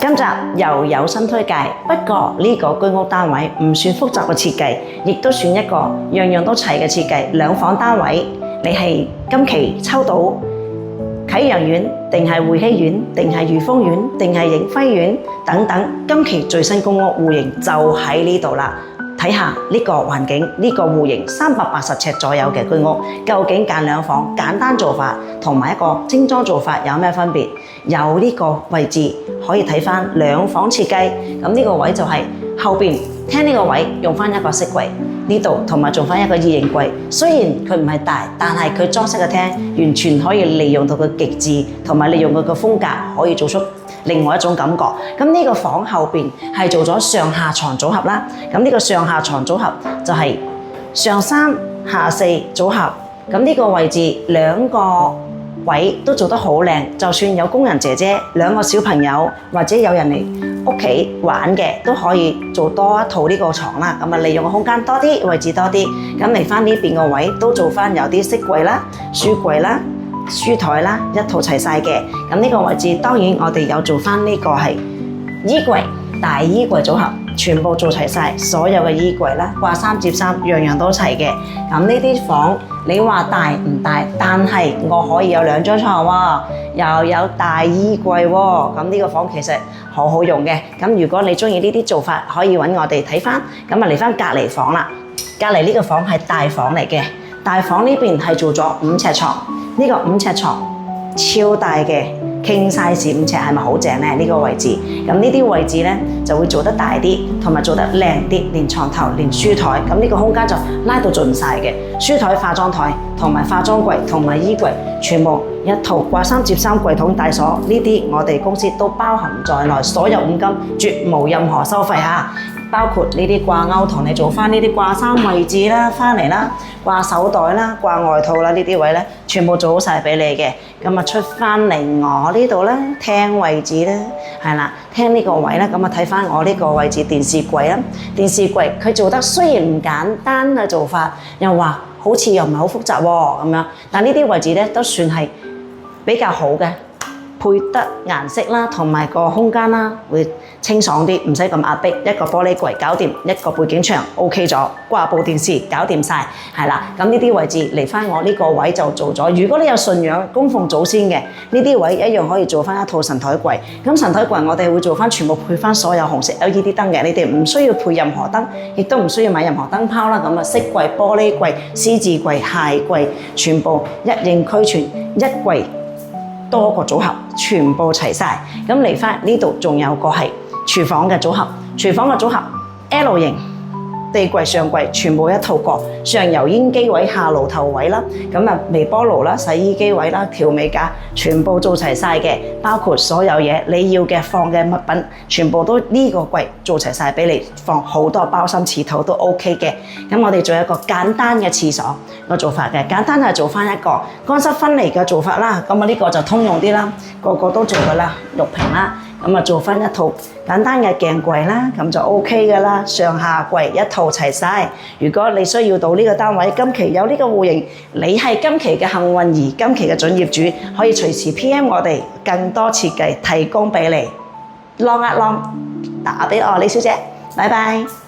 今集又有新推介，不過呢個居屋單位唔算複雜嘅設計，亦都算一個樣樣都齊嘅設計。兩房單位，你係今期抽到啟陽苑，定係匯禧苑，定係裕豐苑，定係映輝苑等等，今期最新公屋戶型就喺呢度啦。睇下呢個環境，呢個戶型380尺左右嘅居屋，究竟揀兩房簡單做法同埋一個精裝做法有咩分別？有呢個位置可以睇翻兩房設計，咁呢個位就係後邊廳呢個位用翻一個飾櫃，呢度同埋做翻一個異形櫃。雖然佢唔係大，但係佢裝飾嘅廳完全可以利用到佢極致，同埋利用佢嘅風格可以做出另外一種感覺。咁呢個房後邊係做咗上下床組合啦。咁呢個上下床組合就係上3下4組合。咁呢個位置兩個位都做得好靚，就算有工人姐姐、兩個小朋友或者有人嚟屋企玩嘅，都可以做多一套呢個床啦。咁啊，利用個空間多啲，位置多啲。咁嚟翻呢邊個位都做翻有啲飾櫃啦、書櫃啦、書台啦，一套齊晒嘅。咁呢個位置當然我哋有做翻呢個係衣櫃、大衣櫃組合，全部做齊晒，所有嘅衣櫃啦、掛衫、摺衫，樣樣都齊嘅。咁呢啲房你話大唔大？但係我可以有2張床喎，又有大衣櫃喎。咁呢個房其實好好用嘅。咁如果你中意呢啲做法，可以揾我哋睇翻。咁啊嚟翻隔離房啦，隔離呢個房係大房嚟嘅，大房呢邊係做咗5尺床。呢個5尺床超大嘅 King size 5尺，係咪好正呢？呢個位置，咁呢啲位置呢就會做得大啲，同埋做得靚啲，連床頭連書台，咁呢個空間就拉到盡晒嘅。書台、化妝台同埋化妝櫃同埋衣櫃，全部一套掛衫、摺衫、櫃桶、大鎖，呢啲我哋公司都包含在內，所有五金絕無任何收費嚇。包括呢啲掛鈎同你做翻呢啲掛衫位置啦，翻嚟啦，掛手袋啦，掛外套啦，呢啲位咧全部做好晒俾你嘅。咁啊出翻嚟我呢度啦，廳位置啦，係啦，廳呢個位咧，咁啊睇翻我呢個位置電視櫃啦，電視櫃佢做得雖然唔簡單嘅做法，又話好似又唔係好複雜喎咁樣，但呢啲位置咧都算係比較好嘅。配得顏色啦，同埋個空間啦，會清爽啲，唔使咁壓迫。一個玻璃櫃搞掂，一個背景牆 OK 咗，掛部電視搞掂晒，係啦。咁呢啲位置嚟翻我呢個位就做咗。如果你有信仰供奉祖先嘅，呢啲位一樣可以做翻一套神台櫃。咁神台櫃我哋會做翻全部配翻所有紅色 LED 燈嘅，你哋唔需要配任何燈，亦都唔需要買任何燈泡啦。咁啊，飾櫃、玻璃櫃、獅子櫃、鞋櫃，全部一應俱全，一櫃多個組合，全部齊晒。咁嚟翻呢度仲有個係廚房嘅組合，廚房嘅組合 L 型，地櫃、上櫃全部一套過，上油煙機位、下爐頭位啦，咁啊微波爐啦、洗衣機位啦、調味架全部做齊晒嘅，包括所有嘢你要嘅放嘅物品，全部都呢個櫃做齊晒俾你，放好多包心瓷土都 OK 嘅。咁我哋做一個簡單嘅廁所個做法嘅，簡單係做翻一個乾濕分離嘅做法啦。咁啊呢個就通用啲啦，個個都做噶啦，玉屏啦。咁啊做翻一套簡單嘅鏡櫃啦，咁就 OK 噶啦，上下櫃一套齊晒。如果你需要到呢個單位，今期有呢個戶型，你係今期嘅幸運兒，今期嘅準業主，可以隨時 PM 我哋，更多設計提供俾你。浪啊浪，打俾我李小姐，拜拜。